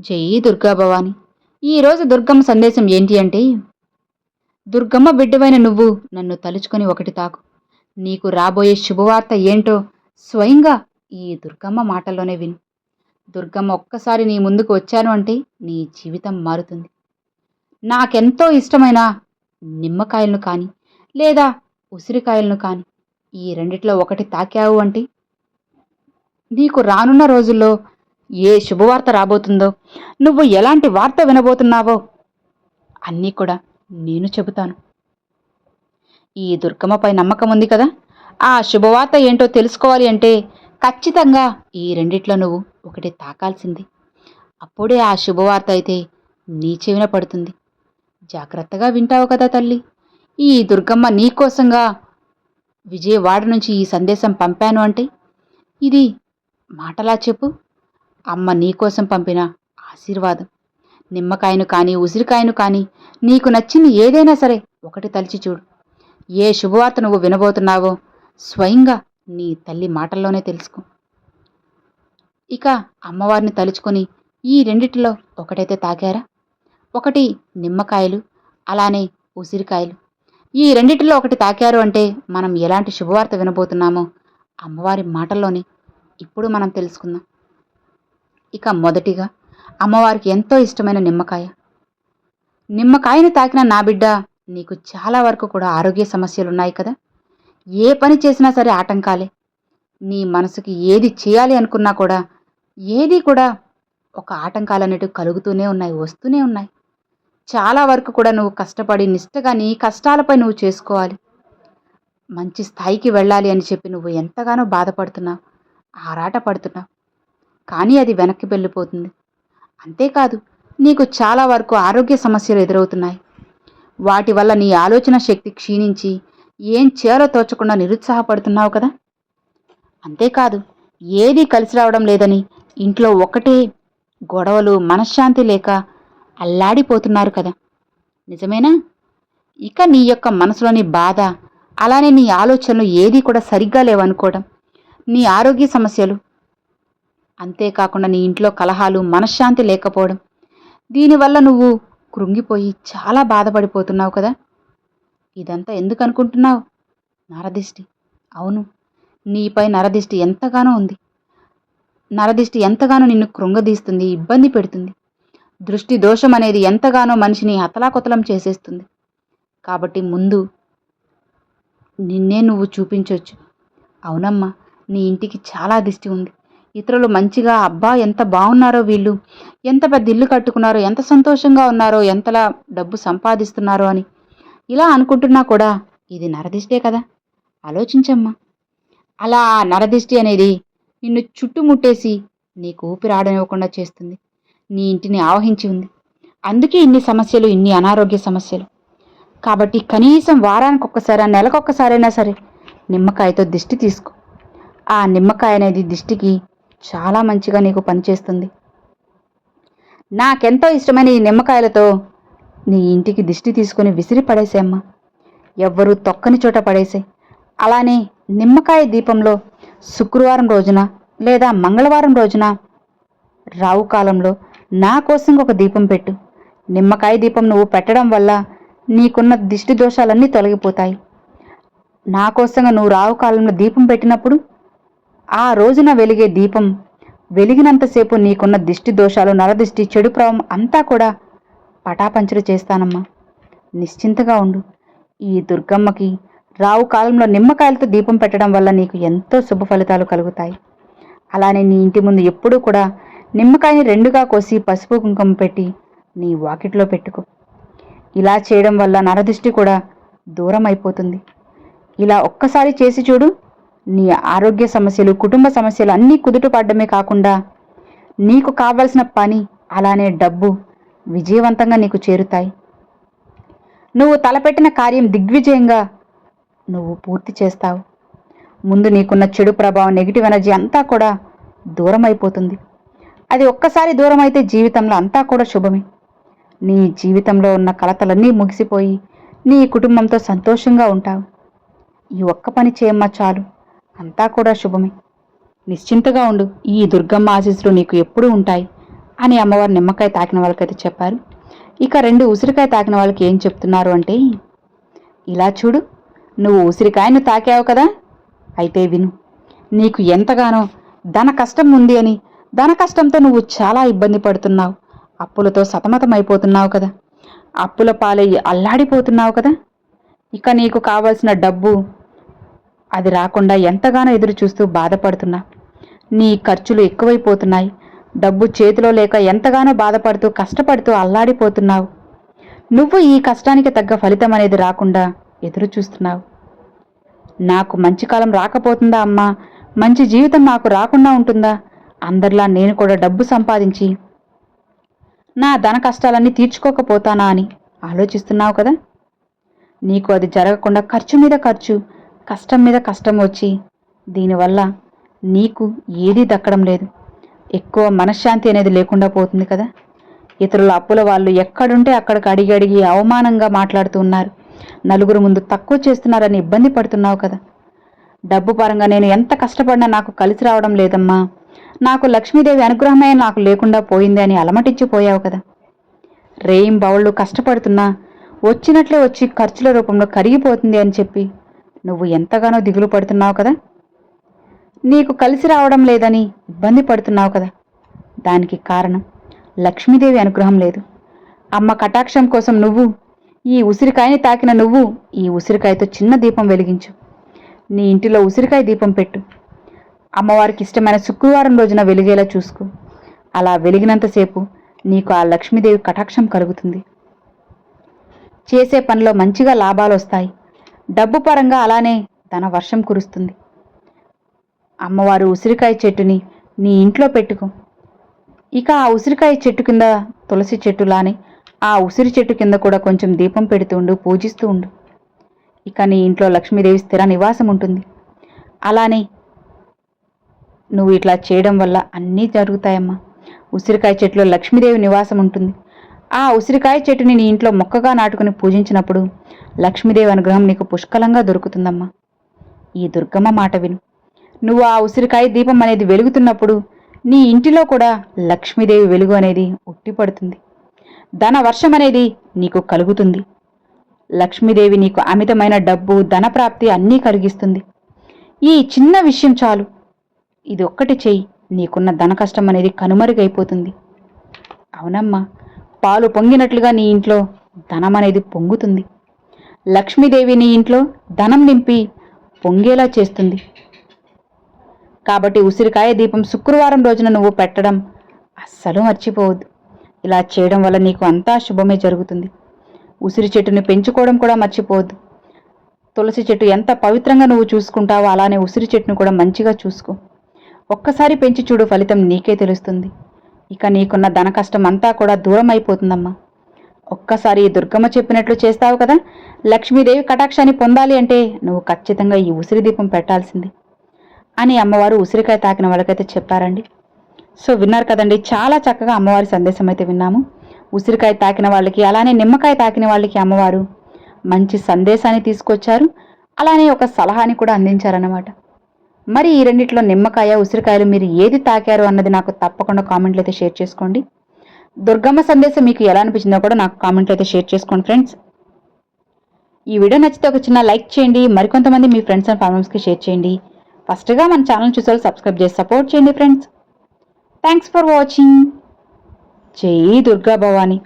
జై దుర్గా భవాని. ఈరోజు దుర్గమ్మ సందేశం ఏంటి అంటే, దుర్గమ్మ బిడ్డవైన నువ్వు నన్ను తలుచుకొని ఒకటి తాకు. నీకు రాబోయే శుభవార్త ఏంటో స్వయంగా ఈ దుర్గమ్మ మాటల్లోనే విను. దుర్గమ్మ ఒక్కసారి నీ ముందుకు వచ్చాను అంటే నీ జీవితం మారుతుంది. నాకెంతో ఇష్టమైన నిమ్మకాయలను కానీ లేదా ఉసిరికాయలను కానీ ఈ రెండిట్లో ఒకటి తాకావు అంటే నీకు రానున్న రోజుల్లో ఏ శుభవార్త రాబోతుందో, నువ్వు ఎలాంటి వార్త వినబోతున్నావో అన్నీ కూడా నేను చెబుతాను. ఈ దుర్గమ్మపై నమ్మకం ఉంది కదా. ఆ శుభవార్త ఏంటో తెలుసుకోవాలి అంటే ఖచ్చితంగా ఈ రెండిట్లో నువ్వు ఒకటి తాకాల్సింది. అప్పుడే ఆ శుభవార్త అయితే నీ చెవిన పడుతుంది. జాగ్రత్తగా వింటావు కదా తల్లి. ఈ దుర్గమ్మ నీకోసంగా విజయవాడ నుంచి ఈ సందేశం పంపాను అంటే ఇది మాటలా చెప్పు, అమ్మ నీకోసం పంపిన ఆశీర్వాదం. నిమ్మకాయను కానీ ఉసిరికాయను కానీ నీకు నచ్చింది ఏదైనా సరే ఒకటి తలిచి చూడు. ఏ శుభవార్త నువ్వు వినబోతున్నావో స్వయంగా నీ తల్లి మాటల్లోనే తెలుసుకో. ఇక అమ్మవారిని తలుచుకొని ఈ రెండిటిలో ఒకటైతే తాగారా, ఒకటి నిమ్మకాయలు అలానే ఉసిరికాయలు, ఈ రెండిటిలో ఒకటి తాకారు అంటే మనం ఎలాంటి శుభవార్త వినబోతున్నామో అమ్మవారి మాటల్లోనే ఇప్పుడు మనం తెలుసుకుందాం. ఇక మొదటిగా అమ్మవారికి ఎంతో ఇష్టమైన నిమ్మకాయ. నిమ్మకాయని తాకిన నా బిడ్డ, నీకు చాలా వరకు కూడా ఆరోగ్య సమస్యలున్నాయి కదా. ఏ పని చేసినా సరే ఆటంకాలే. నీ మనసుకి ఏది చేయాలి అనుకున్నా కూడా ఏది కూడా ఒక ఆటంకాలనేవి కలుగుతూనే ఉన్నాయి, వస్తూనే ఉన్నాయి. చాలా వరకు కూడా నువ్వు కష్టపడి నిష్టగా నీ కష్టాలపై నువ్వు చేసుకోవాలి, మంచి స్థాయికి వెళ్ళాలి అని చెప్పి నువ్వు ఎంతగానో బాధపడుతున్నావు, ఆరాట పడుతున్నావు. కానీ అది వెనక్కి వెళ్ళిపోతుంది. అంతేకాదు, నీకు చాలా వరకు ఆరోగ్య సమస్యలు ఎదురవుతున్నాయి. వాటి వల్ల నీ ఆలోచన శక్తి క్షీణించి ఏం చేయాలో తోచకుండా నిరుత్సాహపడుతున్నావు కదా. అంతేకాదు, ఏదీ కలిసి రావడం లేదని ఇంట్లో ఒకటే గొడవలు, మనశ్శాంతి లేక అల్లాడిపోతున్నారు కదా. నిజమేనా? ఇక నీ యొక్క మనసులోని బాధ అలానే నీ ఆలోచనలు ఏదీ కూడా సరిగ్గా లేవనుకోవడం, నీ ఆరోగ్య సమస్యలు, అంతేకాకుండా నీ ఇంట్లో కలహాలు, మనశ్శాంతి లేకపోవడం, దీనివల్ల నువ్వు కృంగిపోయి చాలా బాధపడిపోతున్నావు కదా. ఇదంతా ఎందుకు అనుకుంటున్నావు? నరదిష్టి. అవును, నీపై నరదిష్టి ఎంతగానో ఉంది. నరదిష్టి ఎంతగానో నిన్ను కృంగదీస్తుంది, ఇబ్బంది పెడుతుంది. దృష్టి దోషం అనేది ఎంతగానో మనిషిని అతలాకుతలం చేసేస్తుంది. కాబట్టి ముందు నిన్నే నువ్వు చూపించవచ్చు. అవునమ్మా, నీ ఇంటికి చాలా దిష్టి ఉంది. ఇతరులు మంచిగా అబ్బా ఎంత బాగున్నారో, వీళ్ళు ఎంత పెద్ద ఇల్లు కట్టుకున్నారో, ఎంత సంతోషంగా ఉన్నారో, ఎంతలా డబ్బు సంపాదిస్తున్నారో అని ఇలా అనుకుంటున్నా కూడా ఇది నరదిష్టే కదా. ఆలోచించమ్మా. అలా ఆ నరదిష్టి అనేది నిన్ను చుట్టుముట్టేసి నీకు ఊపిరాడనివ్వకుండా చేస్తుంది. నీ ఇంటిని ఆవహించి ఉంది. అందుకే ఇన్ని సమస్యలు, ఇన్ని అనారోగ్య సమస్యలు. కాబట్టి కనీసం వారానికి ఒక్కసారి, నెలకొక్కసారైనా సరే నిమ్మకాయతో దిష్టి తీసుకో. ఆ నిమ్మకాయ అనేది దిష్టికి చాలా మంచిగా నీకు పనిచేస్తుంది. నాకెంతో ఇష్టమైన ఈ నిమ్మకాయలతో నీ ఇంటికి దిష్టి తీసుకుని విసిరి పడేసేమ్మా. ఎవ్వరూ తొక్కని చోట పడేసే. అలానే నిమ్మకాయ దీపంలో శుక్రవారం రోజున లేదా మంగళవారం రోజున రావు కాలంలో నా కోసం ఒక దీపం పెట్టు. నిమ్మకాయ దీపం నువ్వు పెట్టడం వల్ల నీకున్న దిష్టి దోషాలన్నీ తొలగిపోతాయి. నా కోసంగా నువ్వు రావు కాలంలో దీపం పెట్టినప్పుడు ఆ రోజున వెలిగే దీపం వెలిగినంతసేపు నీకున్న దిష్టి దోషాలు, నరదిష్టి, చెడు ప్రభావం అంతా కూడా పటాపంచలు చేస్తానమ్మా. నిశ్చింతగా ఉండు. ఈ దుర్గమ్మకి రావు కాలంలో నిమ్మకాయలతో దీపం పెట్టడం వల్ల నీకు ఎంతో శుభ ఫలితాలు కలుగుతాయి. అలానే నీ ఇంటి ముందు ఎప్పుడూ కూడా నిమ్మకాయని రెండుగా కోసి పసుపు కుంకుమ పెట్టి నీ వాకిట్లో పెట్టుకో. ఇలా చేయడం వల్ల నరదిష్టి కూడా దూరం అయిపోతుంది. ఇలా ఒక్కసారి చేసి చూడు. నీ ఆరోగ్య సమస్యలు, కుటుంబ సమస్యలు అన్నీ కుదుటపడమే కాకుండా నీకు కావలసిన పని అలానే డబ్బు విజయవంతంగా నీకు చేరుతాయి. నువ్వు తలపెట్టిన కార్యం దిగ్విజయంగా నువ్వు పూర్తి చేస్తావు. ముందు నీకున్న చెడు ప్రభావం, నెగిటివ్ ఎనర్జీ అంతా కూడా దూరం అయిపోతుంది. అది ఒక్కసారి దూరం అయితే జీవితంలో అంతా కూడా శుభమే. నీ జీవితంలో ఉన్న కలతలన్నీ ముగిసిపోయి నీ కుటుంబంతో సంతోషంగా ఉంటావు. ఈ ఒక్క పని చేయమ్మా చాలు, అంతా కూడా శుభమే. నిశ్చింతగా ఉండు. ఈ దుర్గమ్మ ఆశీస్సులు నీకు ఎప్పుడూ ఉంటాయి. అని అమ్మవారు నిమ్మకాయ తాకిన వాళ్ళకైతే చెప్పారు. ఇక 2 ఉసిరికాయ తాకిన వాళ్ళకి ఏం చెప్తున్నారు అంటే, ఇలా చూడు, నువ్వు ఉసిరికాయను తాకావు కదా, అయితే విను, నీకు ఎంతగానో ధన కష్టం ఉంది అని, ధన కష్టంతో నువ్వు చాలా ఇబ్బంది పడుతున్నావు, అప్పులతో సతమతమైపోతున్నావు కదా, అప్పుల పాలయ్యి అల్లాడిపోతున్నావు కదా. ఇక నీకు కావలసిన డబ్బు అది రాకుండా ఎంతగానో ఎదురు చూస్తూ బాధపడుతున్నావు. నీ ఖర్చులు ఎక్కువైపోతున్నాయి. డబ్బు చేతిలో లేక ఎంతగానో బాధపడుతూ కష్టపడుతూ అల్లాడిపోతున్నావు. నువ్వు ఈ కష్టానికి తగ్గ ఫలితం అనేది రాకుండా ఎదురు చూస్తున్నావు. నాకు మంచి కాలం రాకపోతుందా అమ్మా, మంచి జీవితం నాకు రాకుండా ఉంటుందా, అందరిలా నేను కూడా డబ్బు సంపాదించి నా ధన కష్టాలన్నీ తీర్చుకోకపోతానా అని ఆలోచిస్తున్నావు కదా. నీకు అది జరగకుండా ఖర్చు మీద ఖర్చు, కష్టం మీద కష్టం వచ్చి దీనివల్ల నీకు ఏదీ దక్కడం లేదు. ఎక్కువ మనశ్శాంతి అనేది లేకుండా పోతుంది కదా. ఇతరుల అప్పుల వాళ్ళు ఎక్కడుంటే అక్కడికి అడిగి అడిగి అవమానంగా మాట్లాడుతూ ఉన్నారు. నలుగురు ముందు తక్కువ చేస్తున్నారని ఇబ్బంది పడుతున్నావు కదా. డబ్బు పరంగా నేను ఎంత కష్టపడినా నాకు కలిసి రావడం లేదమ్మా, నాకు లక్ష్మీదేవి అనుగ్రహమే నాకు లేకుండా పోయింది అని అలమటించిపోయావు కదా. రేయింబవళ్ళు కష్టపడుతున్నా వచ్చినట్లే వచ్చి ఖర్చుల రూపంలో కరిగిపోతుంది అని చెప్పి నువ్వు ఎంతగానో దిగులు పడుతున్నావు కదా. నీకు కలిసి రావడం లేదని ఇబ్బంది పడుతున్నావు కదా. దానికి కారణం లక్ష్మీదేవి అనుగ్రహం లేదు. అమ్మ కటాక్షం కోసం నువ్వు ఈ ఉసిరికాయని తాకిన నువ్వు ఈ ఉసిరికాయతో చిన్న దీపం వెలిగించు. నీ ఇంటిలో ఉసిరికాయ దీపం పెట్టు. అమ్మవారికి ఇష్టమైన శుక్రవారం రోజున వెలిగేలా చూసుకో. అలా వెలిగినంతసేపు నీకు ఆ లక్ష్మీదేవి కటాక్షం కలుగుతుంది. చేసే పనిలో మంచిగా లాభాలు వస్తాయి. డబ్బు పరంగా అలానే ధన వర్షం కురుస్తుంది. అమ్మవారు ఉసిరికాయ చెట్టుని నీ ఇంట్లో పెట్టుకో. ఇక ఆ ఉసిరికాయ చెట్టు కింద తులసి చెట్టులానే ఆ ఉసిరి చెట్టు కింద కూడా కొంచెం దీపం పెడుతూ ఉండు, పూజిస్తూ ఉండు. ఇక నీ ఇంట్లో లక్ష్మీదేవి స్థిర నివాసం ఉంటుంది. అలానే నువ్వు ఇట్లా చేయడం వల్ల అన్నీ జరుగుతాయమ్మా. ఉసిరికాయ చెట్టులో లక్ష్మీదేవి నివాసం ఉంటుంది. ఆ ఉసిరికాయ చెట్టుని నీ ఇంట్లో మొక్కగా నాటుకుని పూజించినప్పుడు లక్ష్మీదేవి అనుగ్రహం నీకు పుష్కలంగా దొరుకుతుందమ్మా. ఈ దుర్గమ్మ మాట విను. నువ్వు ఆ ఉసిరికాయ దీపం అనేది వెలుగుతున్నప్పుడు నీ ఇంటిలో కూడా లక్ష్మీదేవి వెలుగు అనేది ఉట్టిపడుతుంది. ధన వర్షం అనేది నీకు కలుగుతుంది. లక్ష్మీదేవి నీకు అమితమైన డబ్బు, ధనప్రాప్తి అన్నీ కలిగిస్తుంది. ఈ చిన్న విషయం చాలు. ఇది ఒక్కటి చెయ్యి, నీకున్న ధన కష్టం అనేది కనుమరుగైపోతుంది. అవునమ్మా, పాలు పొంగినట్లుగా నీ ఇంట్లో ధనం అనేది పొంగుతుంది. లక్ష్మీదేవి నీ ఇంట్లో ధనం నింపి పొంగేలా చేస్తుంది. కాబట్టి ఉసిరికాయ దీపం శుక్రవారం రోజున నువ్వు పెట్టడం అస్సలు మర్చిపోవద్దు. ఇలా చేయడం వల్ల నీకు అంతా శుభమే జరుగుతుంది. ఉసిరి చెట్టుని పెంచుకోవడం కూడా మర్చిపోవద్దు. తులసి చెట్టు ఎంత పవిత్రంగా నువ్వు చూసుకుంటావో అలానే ఉసిరి చెట్టును కూడా మంచిగా చూసుకో. ఒక్కసారి పెంచి చూడు, ఫలితం నీకే తెలుస్తుంది. ఇక నీకున్న ధన కష్టం అంతా కూడా దూరం అయిపోతుందమ్మా. ఒక్కసారి ఈ దుర్గమ్మ చెప్పినట్లు చేస్తావు కదా. లక్ష్మీదేవి కటాక్షాన్ని పొందాలి అంటే నువ్వు ఖచ్చితంగా ఈ ఉసిరి దీపం పెట్టాల్సింది అని అమ్మవారు ఉసిరికాయ తాకిన వాళ్ళకైతే చెప్పారండి. సో విన్నారు కదండి, చాలా చక్కగా అమ్మవారి సందేశం అయితే విన్నాము. ఉసిరికాయ తాకిన వాళ్ళకి అలానే నిమ్మకాయ తాకిన వాళ్ళకి అమ్మవారు మంచి సందేశాన్ని తీసుకొచ్చారు, అలానే ఒక సలహాని కూడా అందించారన్నమాట. మరి ఈ రెండిట్లో నిమ్మకాయ, ఉసిరికాయలు మీరు ఏది తాకారు అన్నది నాకు తప్పకుండా కామెంట్లు అయితే షేర్ చేసుకోండి. దుర్గమ్మ సందేశం మీకు ఎలా అనిపించిందో కూడా నాకు కామెంట్లు అయితే షేర్ చేసుకోండి ఫ్రెండ్స్. ఈ వీడియో నచ్చితే ఒక చిన్న లైక్ చేయండి, మరికొంతమంది మీ ఫ్రెండ్స్ అండ్ ఫ్యామిలీస్కి షేర్ చేయండి. ఫస్ట్గా మన ఛానల్ చూసే సబ్స్క్రైబ్ చేసి సపోర్ట్ చేయండి ఫ్రెండ్స్. Thanks for watching. జై దుర్గా భవాని.